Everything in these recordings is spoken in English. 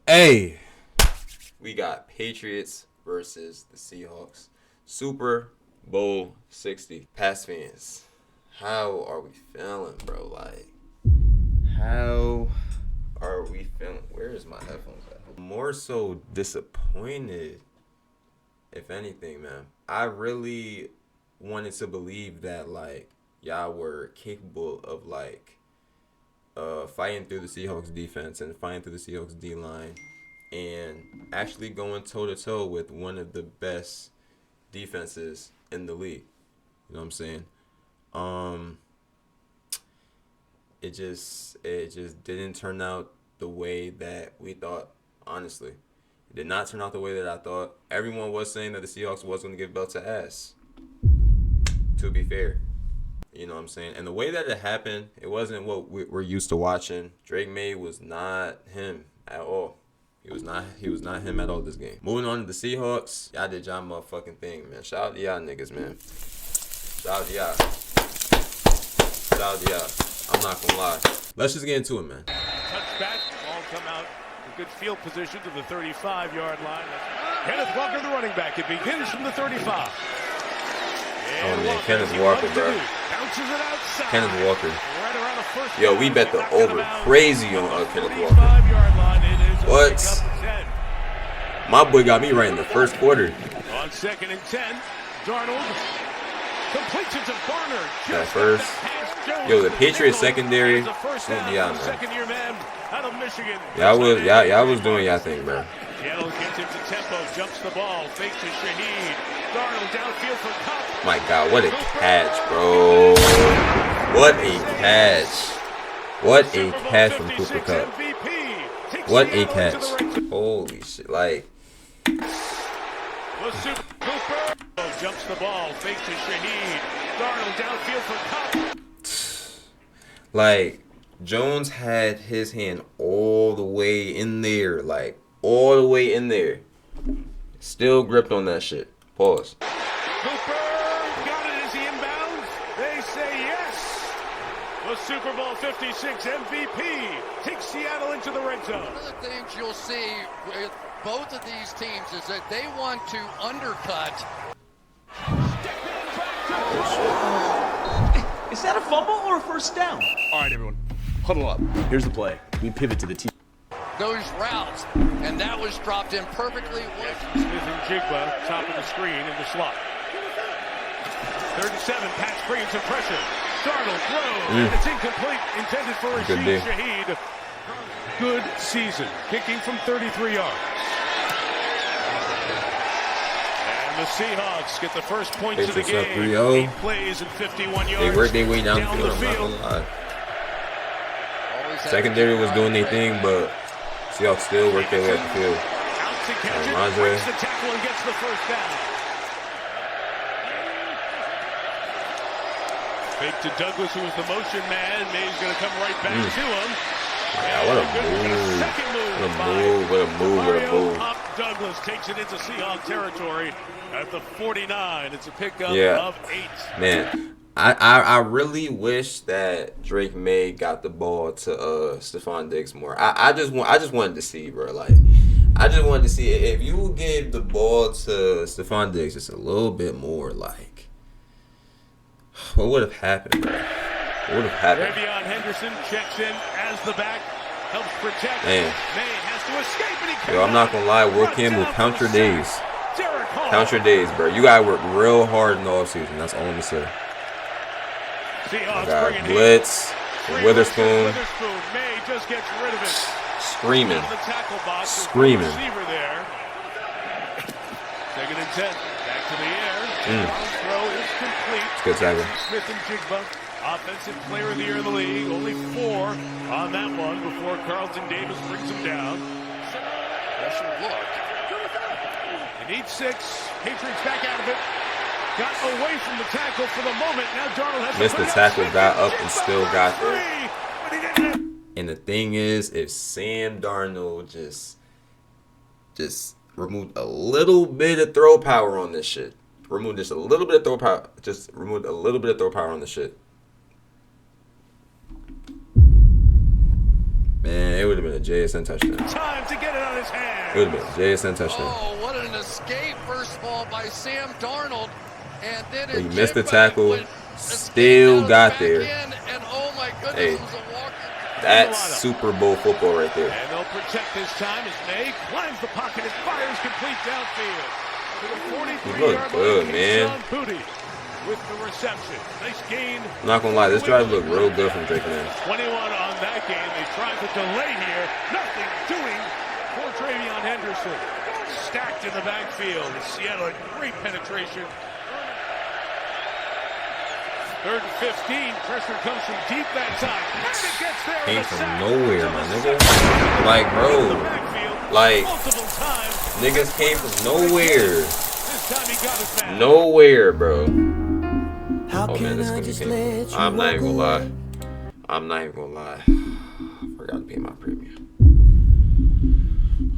Hey, we got Patriots versus the Seahawks. Super Bowl 60. Pats fans, how are we feeling, bro? Like, how are we feeling? Where is my headphones at? More so disappointed, if anything, man. I really wanted to believe that, like, y'all were capable of, like, fighting through the Seahawks defense and fighting through the Seahawks D line and actually going toe to toe with one of the best defenses in the league. You know what I'm saying? It just didn't turn out the way that we thought. Honestly, it did not turn out the way that I thought. Everyone was saying that the Seahawks was going to give belt to ass. To be fair. You know what I'm saying? And the way that it happened, it wasn't what we're used to watching. Drake May was not him at all. He was not him at all this game. Moving on to the Seahawks, y'all did y'all motherfucking thing, man. Shout out to y'all niggas, man. Shout out to y'all. Shout out to y'all. I'm not gonna lie. Let's just get into it, man. Touchback, ball come out in good field position to the 35-yard line. Kenneth Walker, the running back. It begins from the 35. Oh man, Kenneth Walker, bro. Kenneth Walker. Yo, we bet the over crazy on Kenneth Walker. What? My boy got me right in the first quarter. On 2nd and 10, Darnold completes it to Barner. That first. Yo, the Patriots secondary. Yeah, man. Y'all was doing y'all thing, bro. Seattle gets into tempo, jumps the ball, fakes to Shaheed. Darnold downfield for Cup. My God, what a catch, bro. What a catch. What a catch from Cooper Kupp. What a catch. Holy shit. Like. Cooper jumps the ball, fakes to Shaheed. Darnold downfield for Cup. Like, Jones had his hand all the way in there. Like, all the way in there. Still gripped on that shit. Pause. Cooper got it as he inbounds. They say yes. The Super Bowl 56 MVP takes Seattle into the red zone. One of the things you'll see with both of these teams is that they want to undercut. Is that a fumble or a first down? All right, everyone, huddle up. Here's the play. We pivot to the team. Those routes, and that was dropped in perfectly. Smith and Jigba, top of the screen in the slot. 37, Pats bringing some pressure. Darnold throws, and it's incomplete. Intended for Rashid Shaheed. Good season, kicking from 33 yards. And the Seahawks get the first points of the game. 8 plays and 51 yards. They worked their way down the field. Secondary was doing their thing, but Seahawks still worked their way up the field. Out to catch it, breaks the tackle and gets the first down. Fake to Douglas, who was the motion man. May's going to come right back to him. Yeah, what a move. Douglas takes it into Seahawks territory at the 49. It's a pickup of 8. Man, I really wish that Drake May got the ball to Stephon Diggs more. I just wanted to see, bro. Like, I just wanted to see if you gave the ball to Stephon Diggs just a little bit more. Like, what would have happened, bro? What would have happened? Ravion Henderson checks in as the back, helps protect. Man. May has to escape, and he Yo, I'm not gonna lie, Will Campbell, count your days. Count your days, bro. You gotta work real hard in the offseason. That's all I'm gonna say. I got blitz, Witherspoon. May just gets rid of it. Screaming. Screaming. There. 2nd and 10. Back to the air. Throw is complete. Good tackle. Smith and Jigba, offensive player of the year in the league. Only 4 on that one before Carlton Davis brings him down. Special look. They need 6. Patriots back out of it. Got away from the tackle for the moment. Now Darnold has missed the tackle, got up, and still got there. And the thing is, if Sam Darnold just removed a little bit of throw power on this shit, removed just a little bit of throw power, just removed a little bit of throw power on this shit, Man, it would have been a JSN touchdown. Time to get it on his hand. It would have been a JSN touchdown. Oh, what an escape, first of all, by Sam Darnold. And then He missed the tackle, still got there. And oh my goodness, Hey, it was a walk. that's Super Bowl football right there. And they'll protect this time as May climbs the pocket and fires complete downfield. To the 43-yard good, line, man. Sean Booty with the reception. Nice gain. I'm not gonna lie, this drive looked real good from Drake man. 21 on that game. They tried to delay here. Nothing doing for Travion Henderson. Stacked in the backfield. Seattle had great penetration. Third and 15. Pressure comes from deep that time. And it gets there. Came with a from sack. nowhere, my nigga. Like, bro, like, Multiple times. niggas came from nowhere. This time he got his man. Nowhere, bro. Oh man, this is gonna be painful. I'm not even gonna lie. I'm not even gonna lie. I forgot to pay my premium.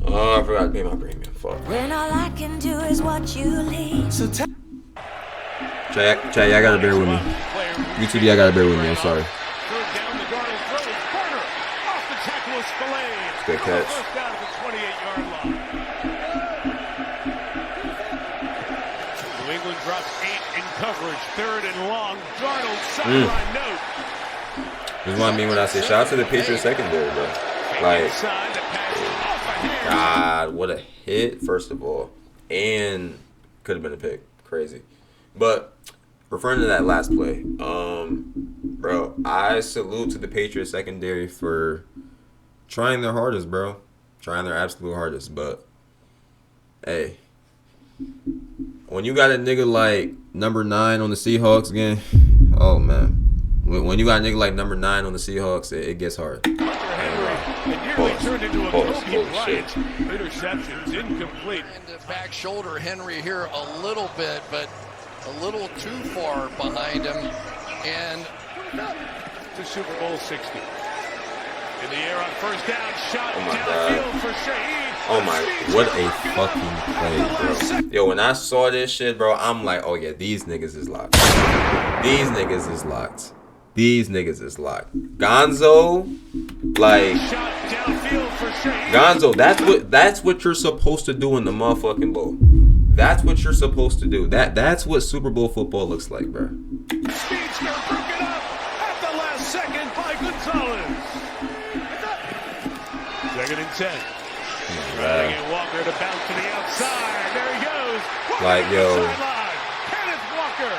Oh, I forgot to pay my premium. Fuck. When all I can do is watch you leave. So Chat, y'all gotta bear with me. YouTube, y'all gotta bear with me. I'm sorry. Third down, the guard will throw. Carter off the tackle is Spillane. Good catch. First down at the 28-yard line. New England drops 8 in coverage. Third and long. Darnold sideline note. This is what I mean when I say shout out to the Patriots secondary, bro. Like, Inside, the pass off a hand. God, what a hit, first of all. And could have been a pick. Crazy. But referring to that last play, bro, I salute to the Patriots secondary for trying their hardest, bro. Trying their absolute hardest. But, hey, when you got a nigga like number 9 on the Seahawks again, oh, man. When you got a nigga like number 9 on the Seahawks, it gets hard. It nearly turned into a Kobe Bryant. Interceptions incomplete. And the back shoulder, Henry here a little bit, but a little too far behind him. And To Super Bowl 60. In the air on first down, shot Oh my downfield God. for Shaheed. Oh my, what a fucking play, bro. Yo, when I saw this shit, bro, I'm like, oh yeah, these niggas is locked. These niggas is locked. These niggas is locked. Gonzo, like, Shot downfield for Shaheed. Gonzo, that's what you're supposed to do in the motherfucking bowl. That's what you're supposed to do. That's what Super Bowl football looks like, bro. Speedster broken up at the last second by Gonzalez. Second and 10. Trying to get Walker to bounce to the outside. There he goes. Walker Like, to the yo. sideline. Kenneth Walker.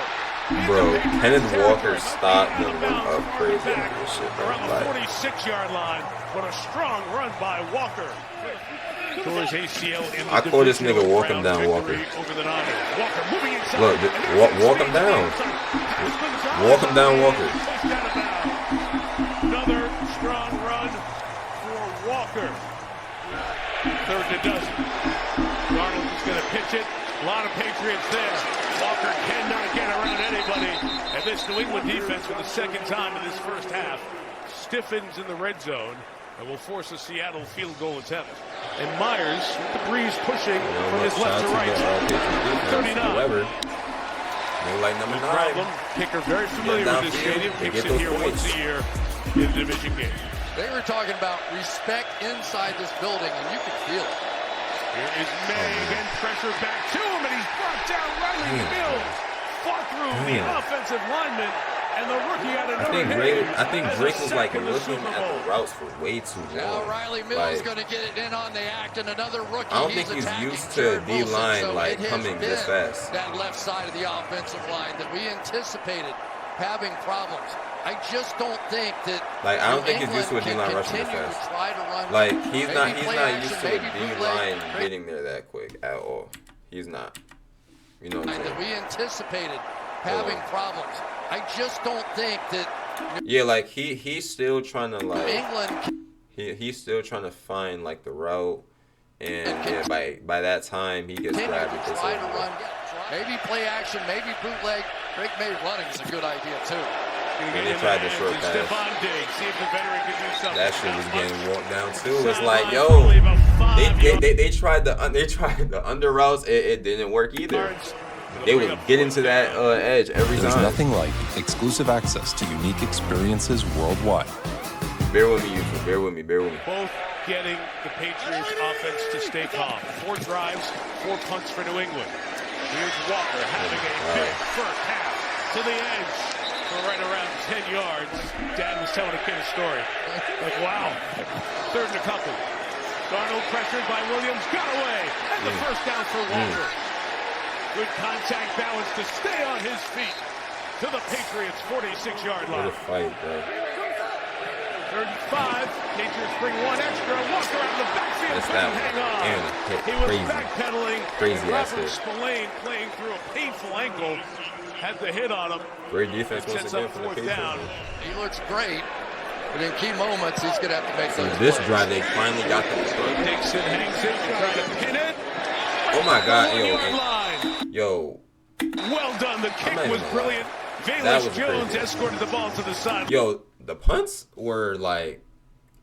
Bro, Kenneth Walker Territory. stopped Might be them out of bounds. up crazy Back on this shit, bro. around the Like, 46-yard line. What a strong run by Walker. Towards ACL in the I call this nigga divisional walk him round down, victory Walker. over the Niners. Walker moving inside. Look, walk him down. Walk him down, Walker. Another strong run for Walker. Third and a dozen. Darnold is going to pitch it. A lot of Patriots there. Walker cannot get around anybody. And this New England defense for the second time in this first half stiffens in the red zone and will force a Seattle field goal attempt. And Myers, with the breeze pushing from his left to right. 39. However, they like number No 9. problem. Kicker very familiar with this stadium. They Kicks get it those here points. once a year in a division game. they were talking about respect inside this building, and you could feel it. Here is May again, pressure back to him, and he's brought down. Riley Mills fought through the offensive lineman, and the rookie out of I think Drake was like looking at the routes for way too Now long. Riley Mills Like, going to get it in on the act, and another rookie. I don't think he's attacking used to Jared Wilson, D-line, so like, it has coming this been fast. That left side of the offensive line that we anticipated having problems. I just don't think that. Like, I don't New think he's used to a England D-line can rushing this continue to fast. try to run, Like, he's maybe not play used action, to a maybe bootleg. D-line getting there that quick at all. He's not. You know what I'm That saying? we anticipated having problems. I just don't think that Yeah, like he's still trying to New like England. he's still trying to find like the route, and yeah, by that time he gets Continue grabbed. to Because try to run. Maybe play action, maybe bootleg. Drake May running is a good idea too. And they tried the short pass. Stephon Diggs, see if the veteran can do something. That shit was getting walked down too. It's like, Sideline, yo, probably about 5 yards. they tried the under routes. It didn't work either. They would get into that edge every There's time. nothing like exclusive access to unique experiences worldwide. Bear with me, YouTube. Bear with me. Bear with me. Both getting the Patriots offense to stay calm. 4 drives, 4 punts for New England. Here's Walker having a big first half to the edge for right around 10 yards. Dad was telling a kid a story. Like, wow. 3rd and a couple. Darnold pressured by Williams. Got away. And the first down for Walker. Good contact balance to stay on his feet to the Patriots' 46-yard line. What a fight, bro. 3rd and 5. Patriots bring 1 extra. Walker out of the backfield. That's Couldn't that hang one. on. Damn, He was crazy. backpedaling. Crazy ass Robert hit. Spillane playing through a painful ankle. Had the hit on him. Great defense It once sets again up for the 4th Patriots. down. man. He looks great, but in key moments, he's going to have to make those This plays. drive, they finally got the Dixon hangs it. Trying to pin it. Oh my God, 1-yard line. yo, Well done. The kick not was even brilliant. That Valus was Jones crazy. escorted the ball to the side. yo, the punts were like,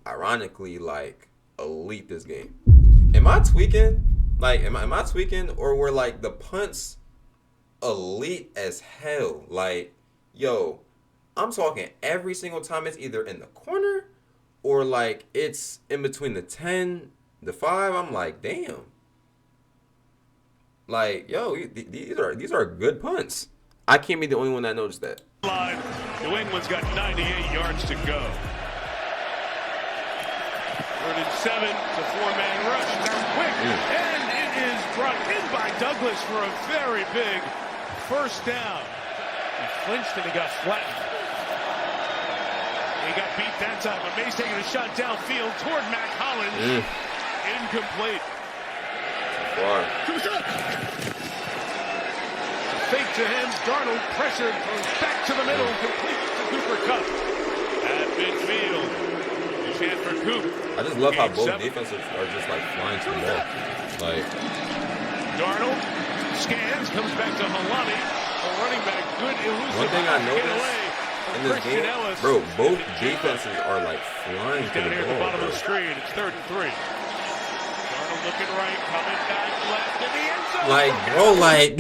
ironically, like elite this game. Am I tweaking? Like, am I tweaking, or were like the punts elite as hell? Like, yo, I'm talking every single time it's either in the corner or like it's in between the 10, the 5. I'm like, damn. Like, yo, these are good punts. I can't be the only one that noticed that. Line. New England's got 98 yards to go. 3rd and 7. The 4-man rush. They're quick. And it is brought in by Douglas for a very big first down. He flinched and he got flattened. He got beat that time, but May's taking a shot downfield toward Mac Hollins. Incomplete. Far. Fake to him. Darnold pressured. Throws back to the middle. Complete to Cooper Kupp. At midfield. The chance for Coop. I just love how Game both 7. defenses are just like flying to the ball. Like, Darnold scans. Comes back to Halani. A running back. Good elusive. one thing I Get noticed away from in this Christian game, Ellis. bro, both defenses are like flying to Down the here at the ball, bottom bro. of the screen. It's 3rd and 3. Darnold looking right. Coming back left in the end zone. Like, bro, like,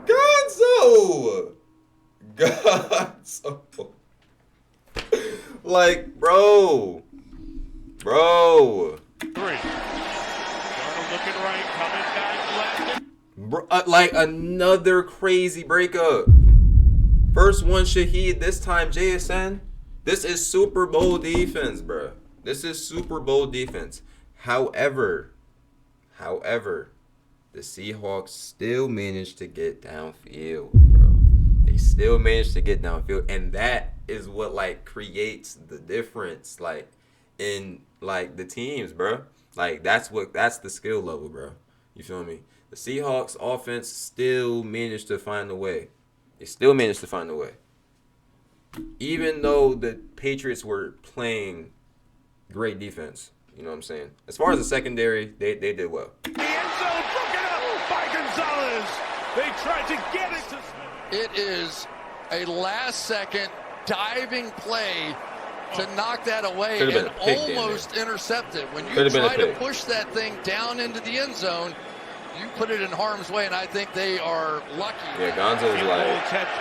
Gonzo, like, bro, 3. Darnold looking right. Coming back left. bro, like another crazy breakup. First one, Shaheed. This time, JSN. This is Super Bowl defense, bro. This is Super Bowl defense. However, the Seahawks still managed to get downfield, bro. They still managed to get downfield, and that is what like creates the difference, like in like the teams, bro. Like that's the skill level, bro. You feel me? The Seahawks offense still managed to find a way. They still managed to find a way. Even though the Patriots were playing great defense. You know what I'm saying? As far as the secondary, they did well. The end zone broken up by Gonzalez. They tried to get it to... It is a last-second diving play to knock that away Could've been and a pick, damn almost intercept it. When you Could've been a try to pick. push that thing down into the end zone, you put it in harm's way, and I think they are lucky. Yeah, Gonzo's Field goal like, attempt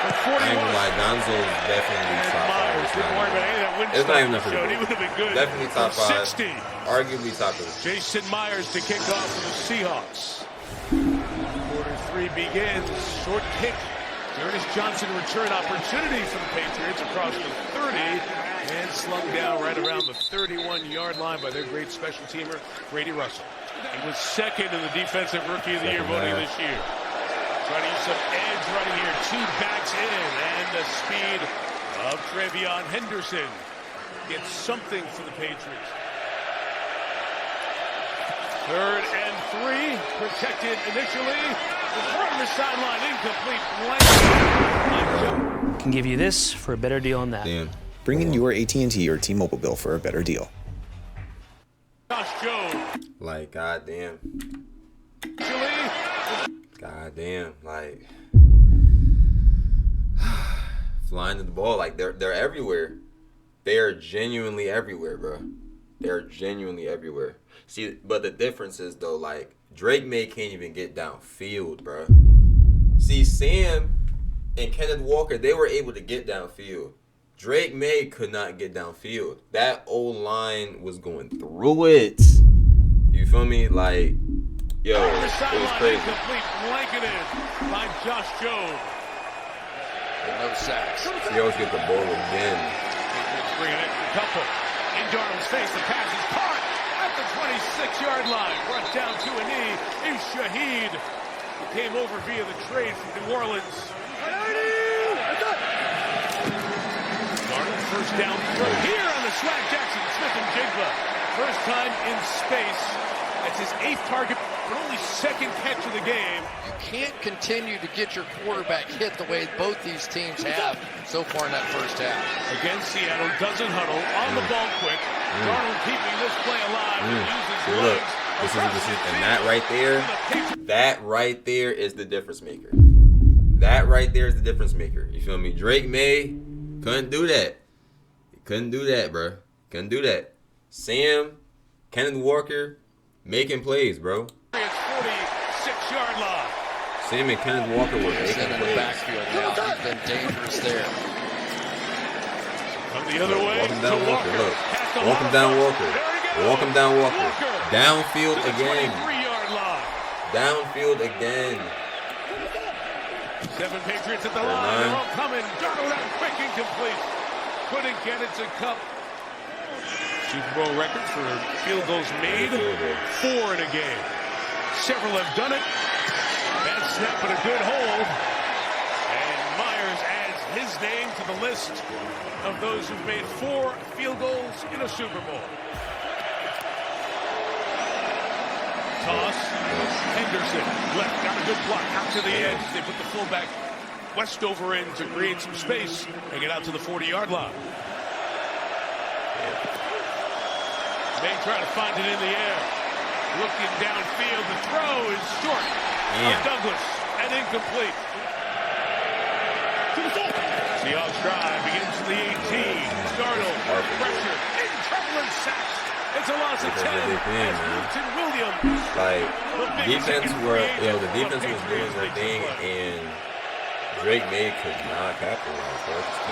I from ain't 41. gonna lie, Gonzo's definitely And top five. Myers didn't worry about any of that wind It's not even stuff enough for showed. me. He would have been good. Definitely top From five. 60. Arguably top 3. Jason Myers to kick off for the Seahawks. Quarter 3 begins. Short kick. Ernest Johnson return opportunity for the Patriots across the 30 and slung down right around the 31-yard line by their great special teamer, Grady Russell. He was second in the Defensive Rookie of the Year voting this year. Trying to use some edge running here. 2 backs in, and the speed of Trevion Henderson gets something for the Patriots. 3rd and 3, protected initially. From the sideline, incomplete. Blank. Can give you this for a better deal on that. Damn. Bring in your AT&T or T-Mobile bill for a better deal. Josh Jones. Like, goddamn. Goddamn. Like, flying to the ball. Like, they're everywhere. They are genuinely everywhere, bro. They're genuinely everywhere. See, but the difference is, though, like, Drake May can't even get downfield, bro. See, Sam and Kenneth Walker, they were able to get downfield. Drake May could not get downfield. That old line was going through it. You feel me? Like, yo, it was crazy. Incomplete, blanketed by Josh Jobe. No sacks. Seahawks get the ball again. Patriots bring an extra couple. In Darnold's face, the pass is caught at the 26-yard line. Brought down to a knee is Shaheed, who came over via the trade from New Orleans. Darnold first down throw here on the swag Jackson. Smith and Jigba. First time in space. That's his 8th target, but only 2nd catch of the game. You can't continue to get your quarterback hit the way both these teams have so far in that first half. Again, Seattle doesn't huddle, on the ball quick. Darnold keeping this play alive and uses Look, legs. this is, and that right there is the difference maker. That right there is the difference maker. You feel me? Drake May couldn't do that. He couldn't do that, bro. Couldn't do that. Sam, Kenneth Walker, making plays, bro. It's 46-yard line. Sam and Kenneth Walker were making In the plays. backfield now, he's been dangerous there. Come the other way Walk him down to Walker. Walker. Look. Pass to Walk him down Walker. Walker. There he goes. Walk him down Walker. Downfield To the again. 23-yard line. Downfield again. 7 Patriots at the line. Nine. They're all coming. Darnold out quick, incomplete. Couldn't get it to Cup. Super Bowl record for field goals made. 4 in a game. Several have done it. Bad snap, but a good hold. And Myers adds his name to the list of those who've made 4 field goals in a Super Bowl. Toss. Henderson left, got a good block out to the edge. They put the fullback Westover in to create some space and get out to the 40-yard line. May try to find it in the air. Looking downfield, the throw is short of Douglas and incomplete. Seahawks drive begins to the 18. Darnold, pressure, in trouble and sacks. It's a loss of 10. As Milton Williams. Like, the defense was doing their thing, and Drake May could not capitalize.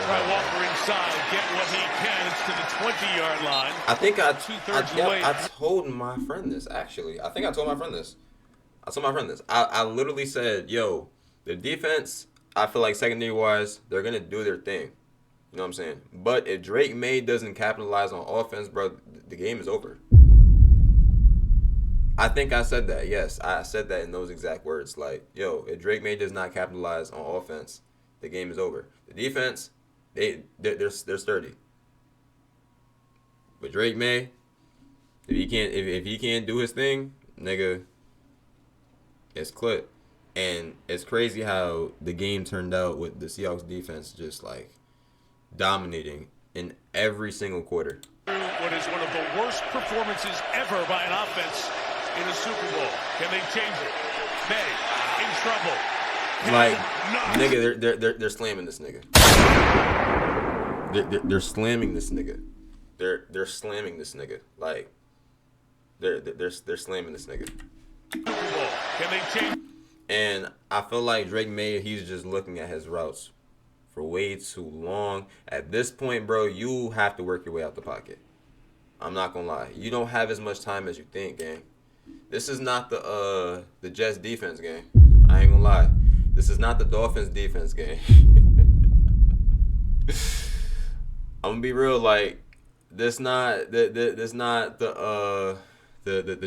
Try Walker inside, get what he can. It's to the 20-yard line. I think Two-thirds of the way. I told my friend this, actually. I told my friend this. I literally said, yo, the defense, I feel like secondary-wise, they're going to do their thing. You know what I'm saying? But if Drake May doesn't capitalize on offense, bro, the game is over. I think I said that. Yes, I said that in those exact words. Like, yo, if Drake May does not capitalize on offense, the game is over. The defense, they're sturdy. But Drake May, if he can't do his thing, nigga, it's clip. And it's crazy how the game turned out with the Seahawks defense just like dominating in every single quarter. What is one of the worst performances ever by an offense in a Super Bowl? Can they change it? May in trouble. Like, nigga, they're slamming this nigga. They're slamming this nigga. They're slamming this nigga. Like, they're slamming this nigga. Super Bowl. Can they change? And I feel like Drake May, he's just looking at his routes for way too long. At this point, bro, you have to work your way out the pocket. I'm not gonna lie. You don't have as much time as you think, gang. This is not the Jets defense game. I ain't gonna lie. This is not the Dolphins defense game. I'm gonna be real, like, this not the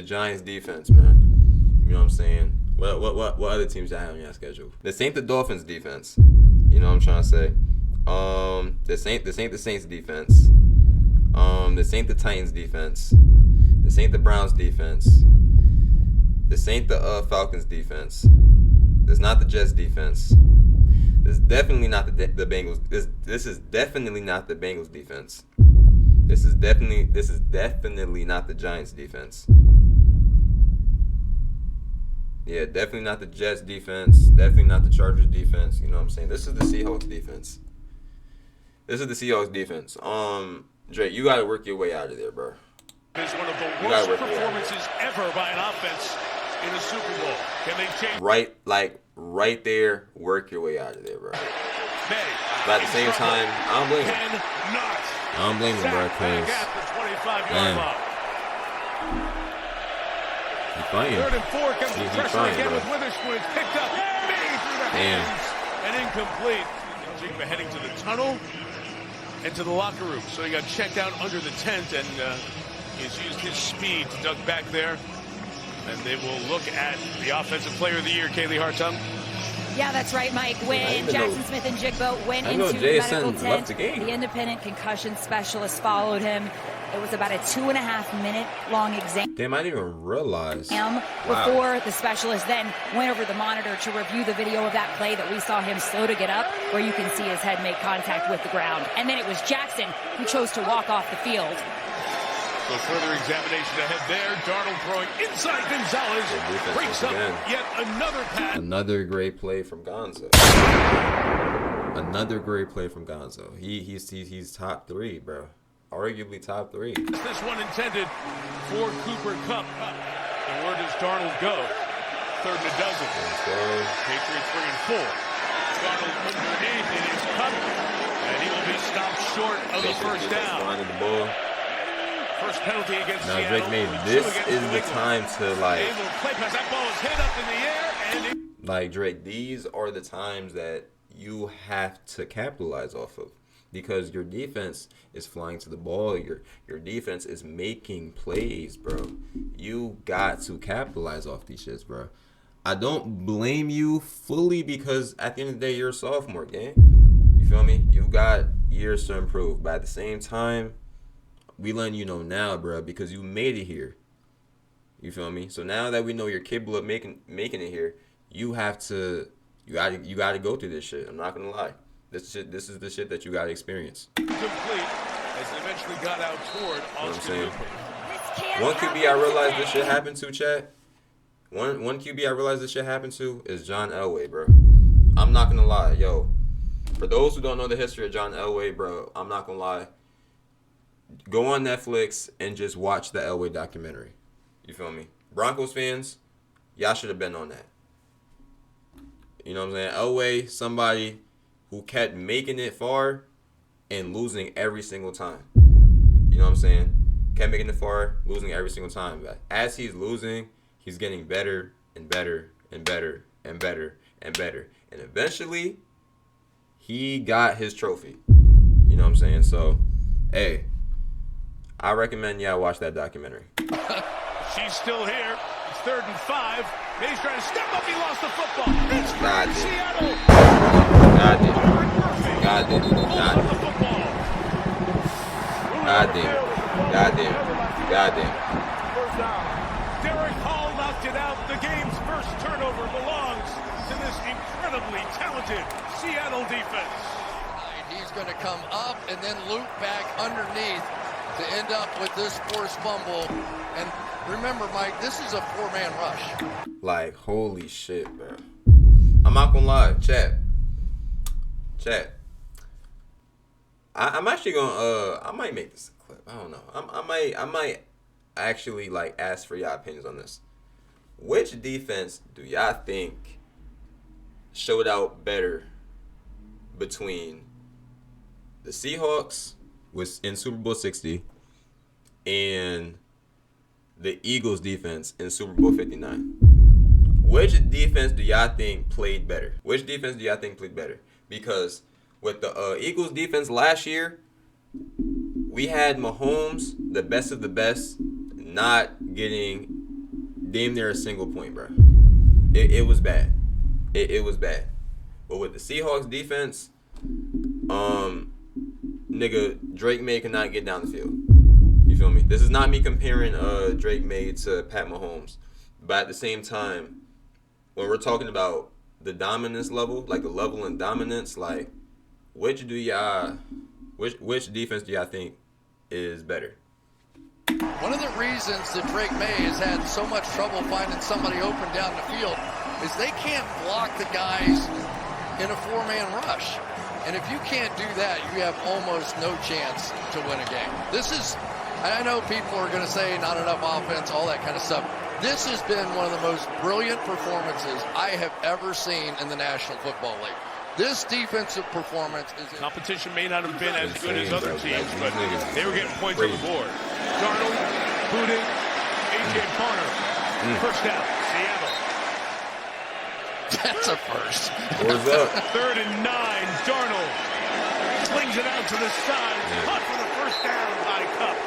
Giants defense, man. You know what I'm saying? What other teams y'all have on your schedule? This ain't the Dolphins defense. You know what I'm trying to say? This ain't the Saints defense. This ain't the Titans defense. This ain't the Browns defense. This ain't the Falcons defense. This not the Jets defense. This is definitely not the Bengals. This is definitely not the Bengals defense. This is definitely not the Giants defense. Yeah, definitely not the Jets defense. Definitely not the Chargers defense. You know what I'm saying? This is the Seahawks defense. Drake, you got to work your way out of there, bro. It's one of the worst performances ever by an offense in a Super Bowl. Can they change? Right there, work your way out of there, bro. May. But at the same time, I don't blame him. Cannot. I don't blame him, bro, Sack back because at the 25-yard line. he's fighting. 3rd and 4 comes the He's pressure trying, again bro. with Witherspoon. It's picked up. May through the hands. And incomplete. Jigba heading to the tunnel and to the locker room. So he got checked out under the tent, and he's used his speed to duck back there. And they will look at the Offensive Player of the Year, Kaylee Hartung. Yeah, that's right, Mike. When Jackson Smith and Jigba went into the Jason medical left tent, the game. the independent concussion specialist followed him. It was about a 2.5-minute long exam. Damn, I didn't even realize. Before the specialist then went over the monitor to review the video of that play that we saw him slow to get up, where you can see his head make contact with the ground. And then it was Jackson who chose to walk off the field. So further examination ahead there. Darnold throwing inside Gonzalez. Breaks up yet another pass. Another great play from Gonzo. Another great play from Gonzo. He's top 3, bro. Arguably top 3. This one intended for Cooper Kupp. And where does Darnold go? 3rd and a dozen. Patriots 3 and 4. Darnold underneath. It is Kupp. And he will be stopped short of the first down. Finding the ball. First penalty against Now, Seattle. Drake May, this is the time to, like, Play pass. That ball is hit up in the air. And like, Drake, these are the times that you have to capitalize off of, because your defense is flying to the ball. Your defense is making plays, bro. You got to capitalize off these shits, bro. I don't blame you fully, because at the end of the day, you're a sophomore, gang. You feel me? You got years to improve. But at the same time, we letting you know now, bro, because you made it here. You feel me? So now that we know you're capable of making it here, you have to, you gotta go through this shit. I'm not gonna lie. This is the shit that you gotta experience. complete as they eventually got out toward Austin. One QB I realized this shit happened to, chat. One QB I realized this shit happened to is John Elway, bro. I'm not gonna lie, yo. For those who don't know the history of John Elway, bro, I'm not gonna lie. Go on Netflix and just watch the Elway documentary. You feel me? Broncos fans, y'all should have been on that. You know what I'm saying? Elway, somebody who kept making it far and losing every single time. You know what I'm saying? Kept making it far, losing every single time. But as he's losing, he's getting better and better and better and better and better. And eventually, he got his trophy. You know what I'm saying? So, hey, I recommend y'all watch that documentary. She's still here. It's 3rd and 5. May's trying to step up. He lost the football. It's God damn. Seattle. God damn. God damn. God damn. God damn. God damn. God damn. Derek Hall knocked it out. The game's first turnover belongs to this incredibly talented Seattle defense. He's going to come up and then loop back underneath to end up with this forced fumble. And remember, Mike, this is a 4-man rush. Like, holy shit, bro. I'm not gonna lie, chat. I'm actually gonna I might make this a clip. I don't know. I might actually, like, ask for y'all opinions on this. Which defense do y'all think showed out better between the Seahawks was in Super Bowl 60 and the Eagles defense in Super Bowl 59? Which defense do y'all think played better? Which defense do y'all think played better? Because with the Eagles defense last year, we had Mahomes, the best of the best, not getting damn near a single point, bro. It was bad. It was bad. But with the Seahawks defense, nigga, Drake May cannot get down the field. You feel me? This is not me comparing Drake May to Pat Mahomes. But at the same time, when we're talking about the dominance level, like the level in dominance, like which defense do y'all think is better? One of the reasons that Drake May has had so much trouble finding somebody open down the field is they can't block the guys in a 4-man rush. And if you can't do that, you have almost no chance to win a game. This is, I know people are going to say not enough offense, all that kind of stuff. This has been one of the most brilliant performances I have ever seen in the National Football League. This defensive performance is Competition may not have been as good as insane, other bro. teams, Like, but these niggas they were is getting points on the crazy. board. Darnold, booting, A.J. Parner. First down, Seattle. that's a first. What's up? 3rd and 9, Darnold slings it out to the side. Caught for the first down by Cup.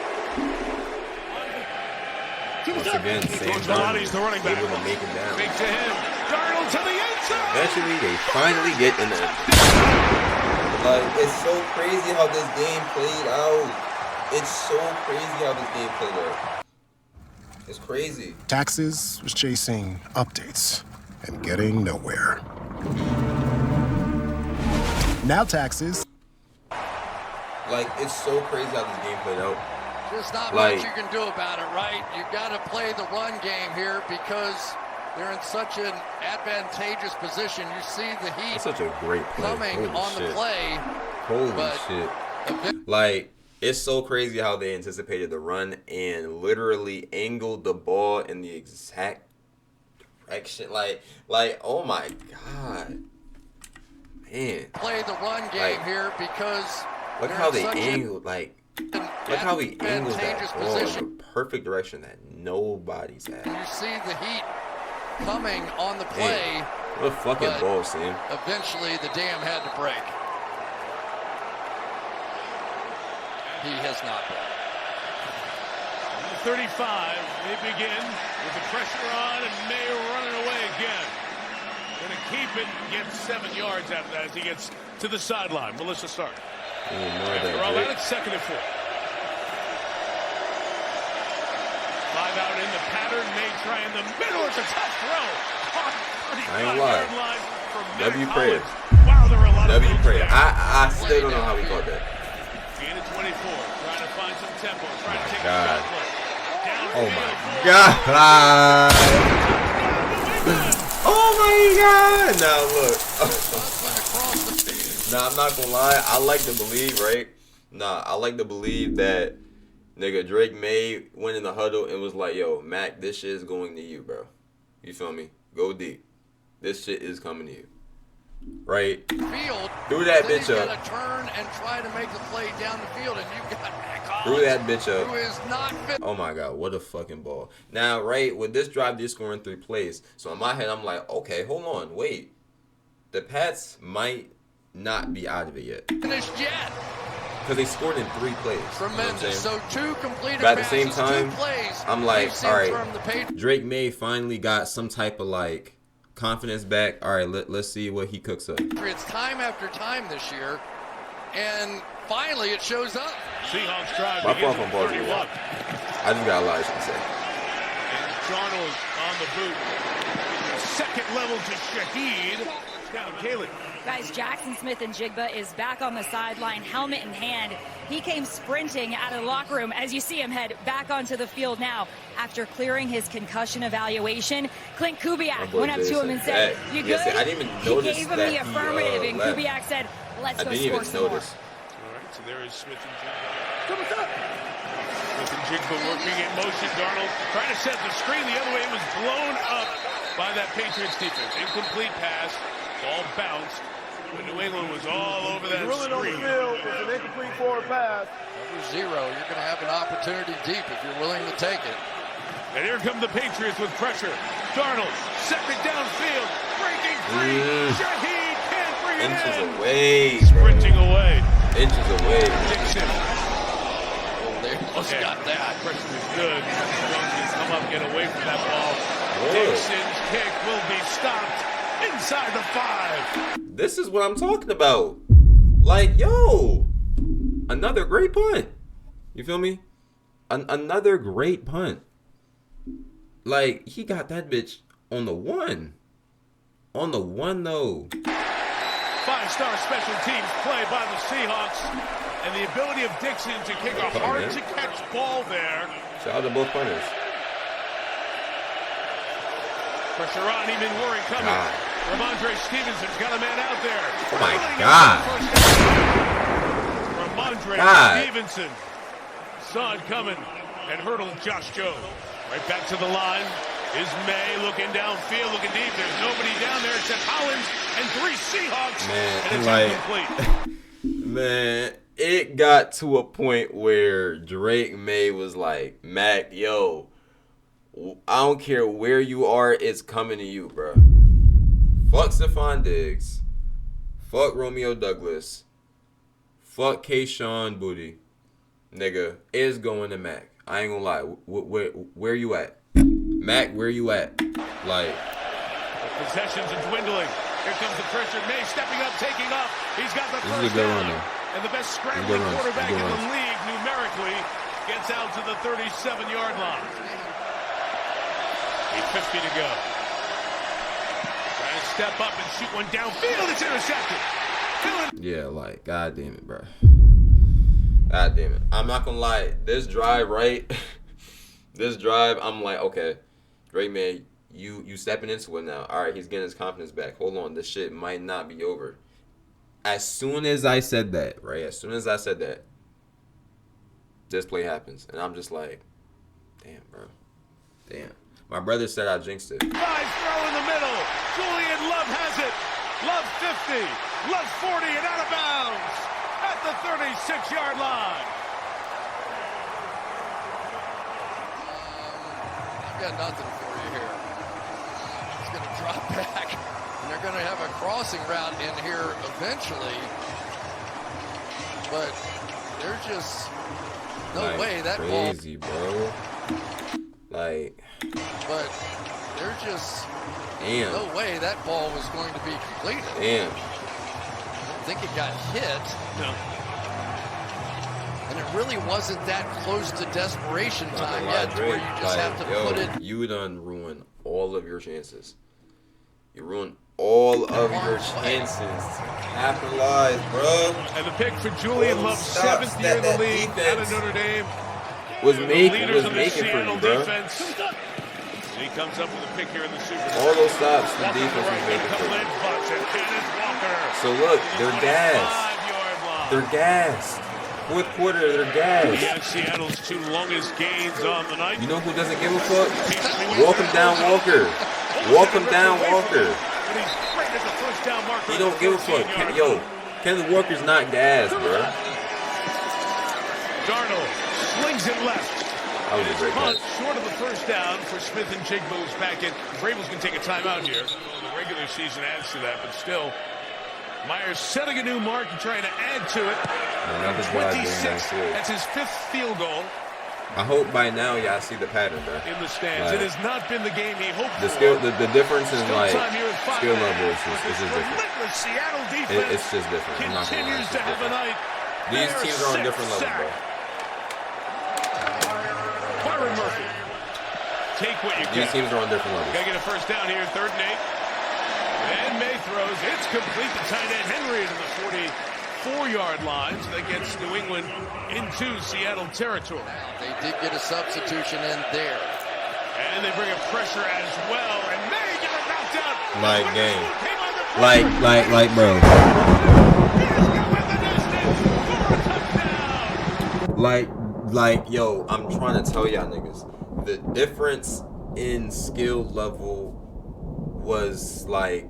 Once again, same George time. Malotti's the running back. Able to make it down. Fake to him. Darnold to the end zone. Eventually, they finally get in the. Like, it's so crazy how this game played out. It's so crazy how this game played out. It's crazy. Taxes was chasing updates and getting nowhere. Now Taxes. Like, it's so crazy how this game played out. There's not Like- much you can do about it, right? You've got to play the run game here because they're in such an advantageous position. You see the heat It's such a great play. coming Holy on shit. the play. Holy but shit. ev- Like, it's so crazy how they anticipated the run and literally angled the ball in the exact direction. Like, oh my God. Man. Play the run game Like, here because Look they're how in they such an angled, look how he angles advantageous that ball in position. the perfect direction that nobody's at. You see the heat coming on the play. What a fucking but ball, Sam. Eventually, the dam had to break. He has not been. 35, they begin with the pressure on and May running away again. Going to keep it, get 7 yards after that as he gets to the sideline. Melissa Stark. After all that, it's 2nd and 4. 5 out in the pattern. May try in the middle. It's a tough throw. I ain't lie. W prayer. Wow, there were a lot of W moves prayer. there. I still don't know how we caught that. Gain of 24, trying to find some tempo, trying to take God. a shot play. Oh my God. Oh my God. Now look. Nah, I'm not gonna lie. I like to believe, right? Nah, I like to believe that nigga Drake May went in the huddle and was like, yo, Mac, this shit is going to you, bro. You feel me? Go deep. This shit is coming to you. Right? Field. Threw that Then bitch he's up. got to turn and try to make the play down the field, and you've got Mac Threw that bitch who up. is not fit. Oh my God, what a fucking ball. Now, right, with this drive, they're scoring 3 plays. So in my head, I'm like, okay, hold on, wait. The Pats might not be out of it yet. Finished yet. Because they scored in 3 plays. Tremendous. You know what I'm saying? So 2 completed But at the passes, same time, 2 plays. I'm like, We've seen all right, from the Patriots. Drake May finally got some type of like confidence back. All right, let's see what he cooks up. It's time after time this year, and finally it shows up. Seahawks drive My begins fault at from Baltimore. 31. I just got a lot to say. And Darnold on the boot. Second level to Shaheed. Down Kaylee. Guys, Jackson Smith-Njigba is back on the sideline, helmet in hand. He came sprinting out of the locker room as you see him head back onto the field now after clearing his concussion evaluation. Clint Kubiak went up to him and said, "You good?" I didn't even He notice gave him that the affirmative, and left. Kubiak said, "Let's I go didn't score even some more." notice. All right, so there is Smith and Jigba. Smith and Jigba working in motion. Darnold trying to set the screen the other way. It was blown up by that Patriots defense. Incomplete pass. Ball bounced. But New England was all over that Ruling on the screen. field with an incomplete forward pass. Cover 0. You're going to have an opportunity deep if you're willing to take it. And here come the Patriots with pressure. Darnold, second downfield, breaking free. Shaheed can't bring it Inches in. away. Sprinting away. Inches away. Dixon. Oh, they almost Okay. got that. Pressure is good. Jones can come up, get away from that ball. Good. Dixon's kick will be stopped inside the 5. This is what I'm talking about. Like, yo, another great punt. You feel me? Another great punt. Like, he got that bitch on the 1. On the 1, though. 5-star special teams play by the Seahawks. And the ability of Dixon to kick a hard-to-catch ball there. Shout out to both punters. Pressure on, Eamon Warren coming. God. Ramondre Stevenson's got a man out there. Oh my Dribbling God. into the first down. Ramondre God. Stevenson saw it coming and hurdled Josh Jones. Right back to the line. is May looking downfield, looking deep. There's nobody down there except Hollins and 3 Seahawks. Man, and it's man, it got to a point where Drake May was like, Mac, yo, I don't care where you are, it's coming to you, bro. Fuck Stephon Diggs. Fuck Romeo Douglas. Fuck Kayshawn Booty. Nigga, it's going to Mac. I ain't gonna lie. Where you at? Mac, where you at? Like, the possessions are dwindling. Here comes the pressure. May stepping up, taking off. He's got the this is a first good down. run, though. And the best scrambling quarterback in the league numerically gets out to the 37-yard line. 8:50 to go. Trying to step up and shoot one downfield. It's intercepted. Yeah, like, god damn it, bro. God damn it. I'm not gonna lie. This drive, right? This drive, I'm like, okay, Drake May, you stepping into it now. All right, he's getting his confidence back. Hold on, this shit might not be over. As soon as I said that, right? As soon as I said that, this play happens, and I'm just like, damn, bro, damn. My brother said I jinxed it. Nice throw in the middle. Julian Love has it. Love 50. Love 40 and out of bounds at the 36-yard line. I've got nothing for you here. It's going to drop back, and they're going to have a crossing route in here eventually. But there's just no like, way that crazy, bro. Like, but there's just no way that ball was going to be completed. Damn. I don't think it got hit. No. And it really wasn't that close to desperation time yet, where you just have to put it. You done ruined all of your chances. You ruined all of your chances to capitalize, bro. And the pick for Julian Love, 7th year in the league out of Notre Dame. Was making for you, bro. Defense. And he comes up with a pick here in the Super Bowl. All those stops, the defense was making for you. So look, they're gassed. They're gassed. Fourth quarter, they're gassed. Yeah, Seattle's 2 longest gains on the night. You know who doesn't give a fuck? Walk him down, Walker. Walk him down, Walker. He don't give a fuck. Yo, Kenneth Walker's not gassed, bro. Darnold slings it left. That was a great Punt catch. short of the first down for Smith and Jigba, who's back in. Vrabel's going to take a timeout here. The regular season adds to that, but still, Myers setting a new mark and trying to add to it. 26. That's his 5th field goal. I hope by now y'all see the pattern, bro. In the stands, it has not been the game he hoped the for. skill, the difference in like skill level is just different. Seattle defense It's just different. I'm not gonna lie, continues to have a night. These teams are on different levels, bro. Byron Murphy, take what you These get. teams are on different levels. Gotta get a first down here, 3rd and 8. And May throws. It's complete to tight end Henry to the 44-yard line. So that gets New England into Seattle territory. They did get a substitution in there. And they bring a pressure as well. And May get it knocked out. Like, game. Like, bro. Like, yo, I'm trying to tell y'all niggas, the difference in skill level was like,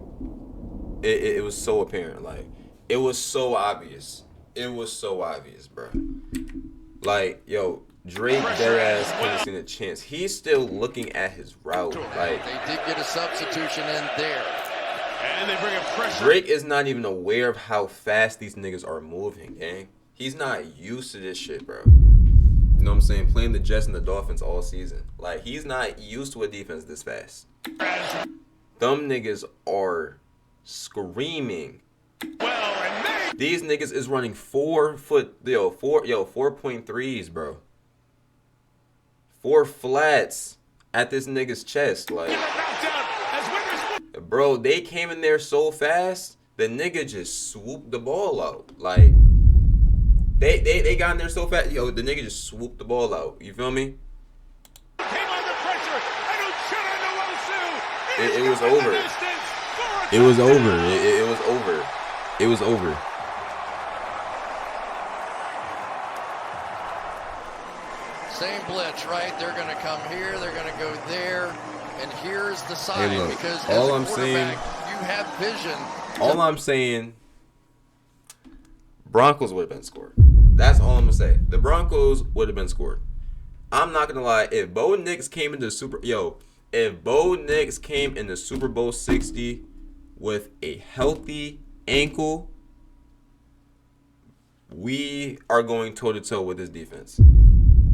it was so apparent. Like, it was so obvious. It was so obvious, bro. Like, yo, Drake deadass couldn't have seen a chance. He's still looking at his route. Like, they did get a substitution in there. And they bring a pressure. Drake is not even aware of how fast these niggas are moving, gang. He's not used to this shit, bro. You know what I'm saying? Playing the Jets and the Dolphins all season. Like, he's not used to a defense this fast. Them niggas are screaming. Well, and these niggas is running 4.3s, bro. 4 flats at this nigga's chest, like. Bro, they came in there so fast, the nigga just swooped the ball out. Like, they got in there so fast, yo, the nigga just swooped the ball out. You feel me? It was over. It was over. It was over. It was over. Same blitz, right? They're going to come here, they're going to go there, and here's the sign. Hey, look, because all as a I'm saying, quarterback, you have vision. All I'm saying, Broncos would have been scored. That's all I'm gonna say. The Broncos would have been scored. I'm not gonna lie. If Bo Nix came into if Bo Nix came into Super Bowl 60 with a healthy ankle, we are going toe to toe with this defense.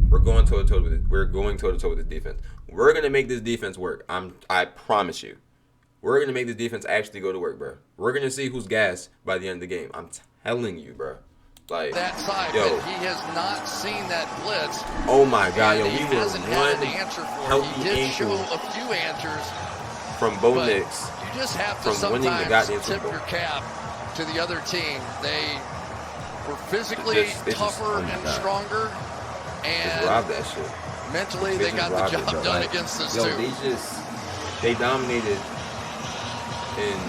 We're going toe to toe with it. We're going toe to toe with this defense. We're gonna make this defense work. I promise you. We're gonna make this defense actually go to work, bro. We're gonna see who's gassed by the end of the game. I'm telling you, bro. Like that side, yo, but he has not seen that blitz. Oh my God, yo, he we were hasn't had one an answer for it. healthy He did ankle show a few answers from Bo but Nix. You just have to from winning the sometimes goddamn tip Super Bowl. your cap to the other team. They were physically tougher and stronger, and just robbed that shit. mentally they got the job done against us too. They dominated in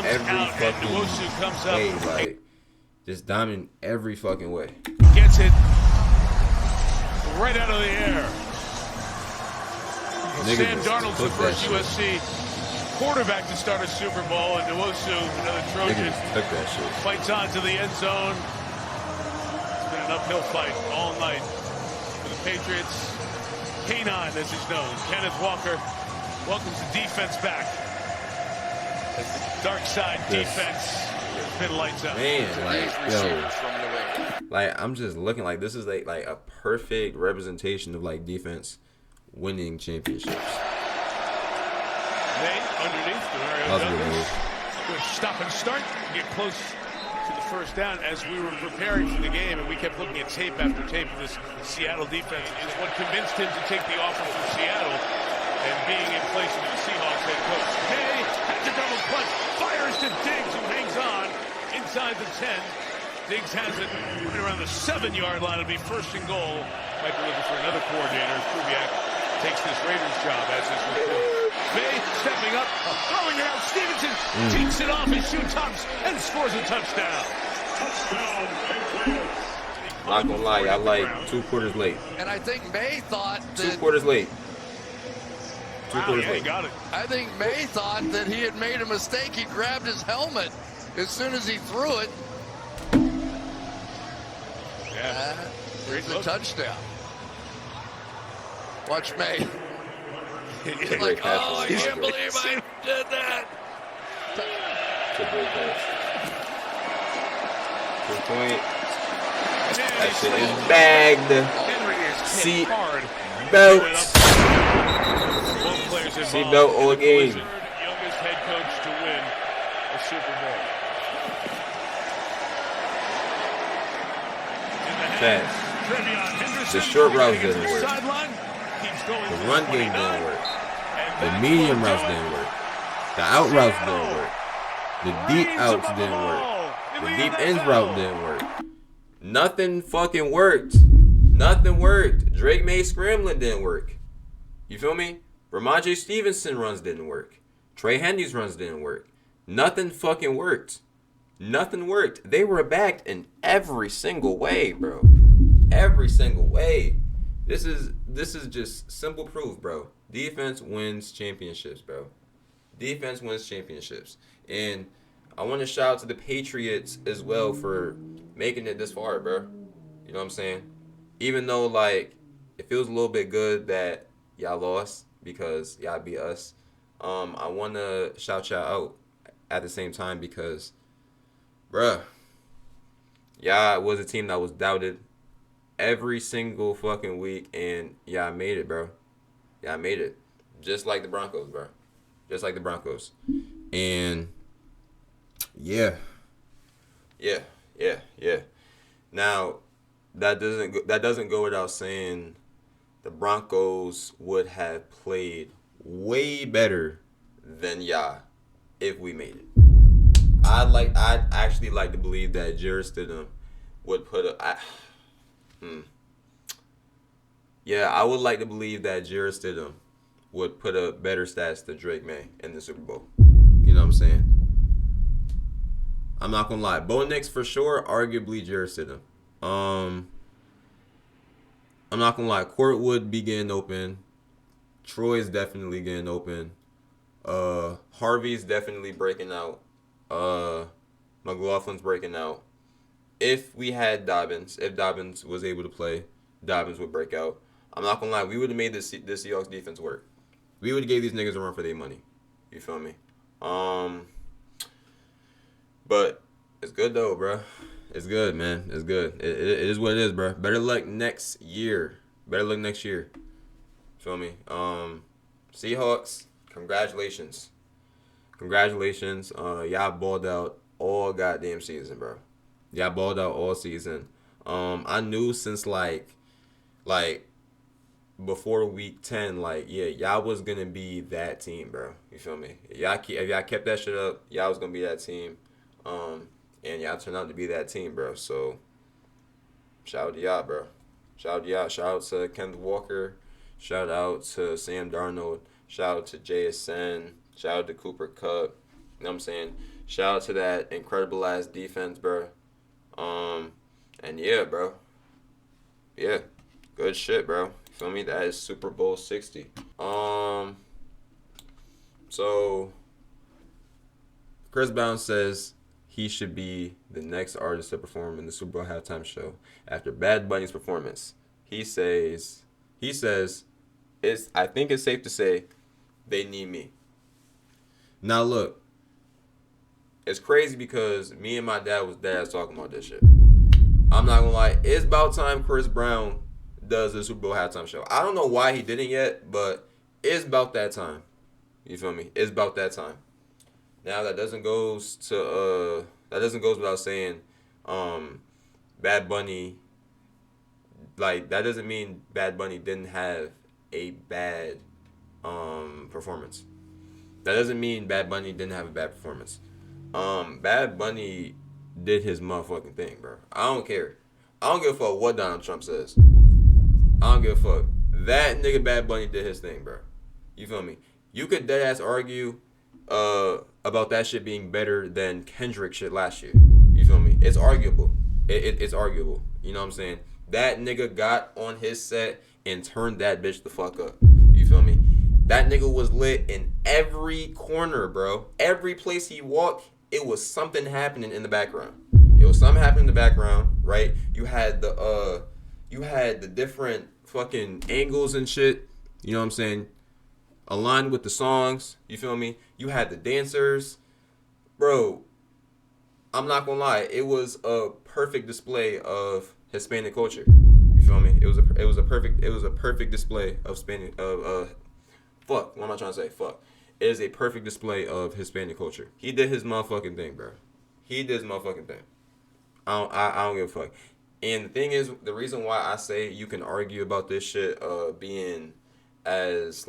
every fucking way, like just dominant every fucking way. Gets it right out of the air. Sam Darnold's the first USC quarterback to start a Super Bowl, and Nwosu, another Trojan, fights on to the end zone. It's been an uphill fight all night for the Patriots. K9, as he's known, Kenneth Walker welcomes the defense back. As the dark side defense has been lights out. Man, like I'm just looking like this is like a perfect representation of like defense winning championships. May underneath the very stop and start, get close to the first down. As we were preparing for the game, and we kept looking at tape after tape of this Seattle defense, is what convinced him to take the offer from Seattle and being in place of the Seahawks head coach. Hey, has a double clutch, fires to Diggs, who hangs on inside the 10. Diggs has it right around the 7-yard line. It'll be first and goal. Might be looking for another coordinator. Kubiak takes this Raiders job as his recruit. May stepping up, throwing it out. Stevenson takes it off his shoe tops and scores a touchdown. Not gonna lie, I like 2 quarters late. And I think May thought that 2 quarters late. 2 quarters late. Got it. I think May thought that he had made a mistake. He grabbed his helmet as soon as he threw it. Yeah, it's a touchdown. Watch May. He's like, oh, I can't believe I did that. It's a great pass. 2 point. That shit is bagged. Seat belt. Seat belt all game. Youngest head coach to win a Super Bowl. Fast. The short routes didn't work. The run game didn't work. The medium routes didn't work. The out routes didn't work. The deep outs didn't work. The deep ends route didn't work. Nothing fucking worked. Nothing worked. Drake May scrambling didn't work. You feel me? Ramondre Stevenson runs didn't work. Trey Henry's runs didn't work. Nothing fucking worked. Nothing worked. They were backed in every single way, bro. Every single way. This is just simple proof, bro. Defense wins championships, bro. Defense wins championships. And I want to shout out to the Patriots as well for making it this far, bro. You know what I'm saying? Even though, like, it feels a little bit good that y'all lost because y'all beat us. I want to shout y'all out at the same time because, bruh, y'all was a team that was doubted every single fucking week, and y'all made it, bro. Y'all made it. Just like the Broncos, bro. Just like the Broncos. And, yeah. Now, that doesn't go without saying the Broncos would have played way better than y'all if we made it. I'd actually like to believe that Jarrett Stidham would put a... Yeah, I would like to believe that Jarrett Stidham would put up better stats than Drake May in the Super Bowl. You know what I'm saying? I'm not gonna lie. Bo Nix for sure, arguably Jarrett Stidham. I'm not gonna lie. Court would be getting open. Troy's definitely getting open. Harvey's definitely breaking out. McLaughlin's breaking out. If we had Dobbins, if Dobbins was able to play, Dobbins would break out. I'm not gonna lie. We would have made the Seahawks defense work. We would have gave these niggas a run for their money. You feel me? But it's good though, bro. It's good, man. It's good. It is what it is, bro. Better luck next year. Feel me? Seahawks, congratulations. Y'all balled out all goddamn season, bro. Y'all balled out all season. I knew since like before week 10, y'all was gonna be that team, bro. You feel me? If y'all kept that shit up, y'all was gonna be that team. And y'all turned out to be that team, bro. So shout out to y'all, bro. Shout out to Kenneth Walker. Shout out to Sam Darnold. Shout out to JSN. Shout out to Cooper Kupp. You know what I'm saying? Shout out to that incredible ass defense, bro. And yeah, bro. Yeah. Good shit, bro. You feel me? That is Super Bowl 60. So Chris Brown says he should be the next artist to perform in the Super Bowl halftime show after Bad Bunny's performance. He says I think it's safe to say they need me. Now look, it's crazy because me and my dad was talking about this shit. I'm not gonna lie, it's about time Chris Brown does the Super Bowl halftime show. I don't know why he didn't yet, but it's about that time. You feel me? It's about that time. Now that doesn't go without saying. Bad Bunny, that doesn't mean Bad Bunny didn't have a bad performance. That doesn't mean Bad Bunny didn't have a bad performance. Bad Bunny did his motherfucking thing, bro. I don't care. I don't give a fuck what Donald Trump says. I don't give a fuck. That nigga Bad Bunny did his thing, bro. You feel me? You could deadass argue about that shit being better than Kendrick shit last year. You feel me? It's arguable. It's arguable. You know what I'm saying? That nigga got on his set and turned that bitch the fuck up. You feel me? That nigga was lit in every corner, bro. Every place he walked, it was something happening in the background. Right? You had the different fucking angles and shit. You know what I'm saying? Aligned with the songs. You feel me? You had the dancers. Bro, I'm not gonna lie. It was a perfect display of Hispanic culture. You feel me? It was a perfect display of fuck. What am I trying to say? Fuck. It is a perfect display of Hispanic culture. He did his motherfucking thing, bro. He did his motherfucking thing. I don't give a fuck. And the thing is, the reason why I say you can argue about this shit being as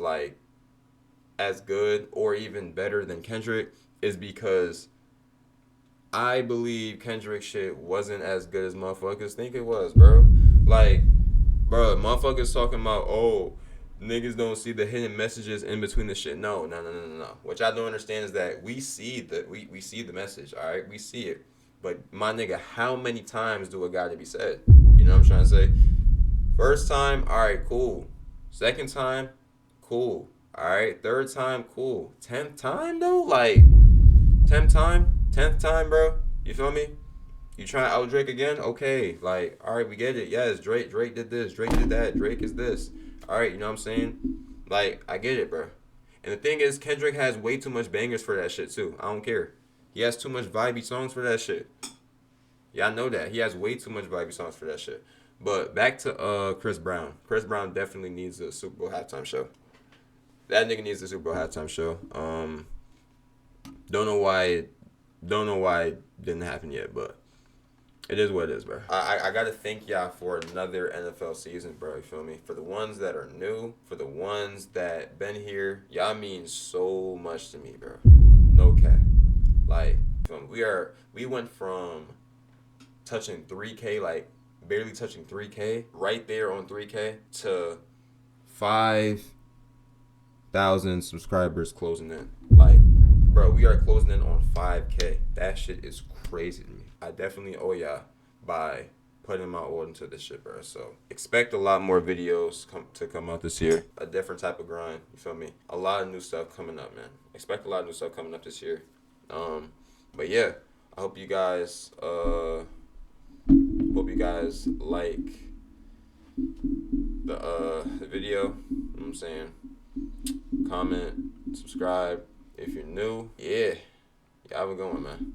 good or even better than Kendrick is because I believe Kendrick shit wasn't as good as motherfuckers think it was, bro. Motherfuckers talking about, oh, niggas don't see the hidden messages in between the shit. No. What y'all don't understand is that we see the message, all right? We see it. But my nigga, how many times do it got to be said? You know what I'm trying to say? First time, all right, cool. Second time, cool. All right, third time, cool. 10th time though, 10th time, bro. You feel me? You trying to out Drake again? Okay, all right, we get it. Yes, Drake did this, Drake did that, Drake is this. All right, you know what I'm saying? I get it, bro. And the thing is, Kendrick has way too much bangers for that shit too. I don't care. He has too much vibey songs for that shit. Y'all know that. He has way too much vibey songs for that shit. But back to Chris Brown. Chris Brown definitely needs a Super Bowl halftime show. That nigga needs a Super Bowl halftime show. Don't know why it didn't happen yet, but it is what it is, bro. I gotta thank y'all for another NFL season, bro. You feel me? For the ones that are new, for the ones that been here, y'all mean so much to me, bro. No cap. We went from touching 3K, barely touching 3K, right there on 3K, to 5,000 subscribers closing in. Bro, we are closing in on 5K. That shit is crazy to me. I definitely owe y'all by putting my all into this shit, bro. So expect a lot more videos to come out this year. A different type of grind. You feel me? A lot of new stuff coming up, man. Expect a lot of new stuff coming up this year. But yeah, I hope you guys like the video. You know what I'm saying? Comment, subscribe if you're new. Yeah. Y'all have a good one, man.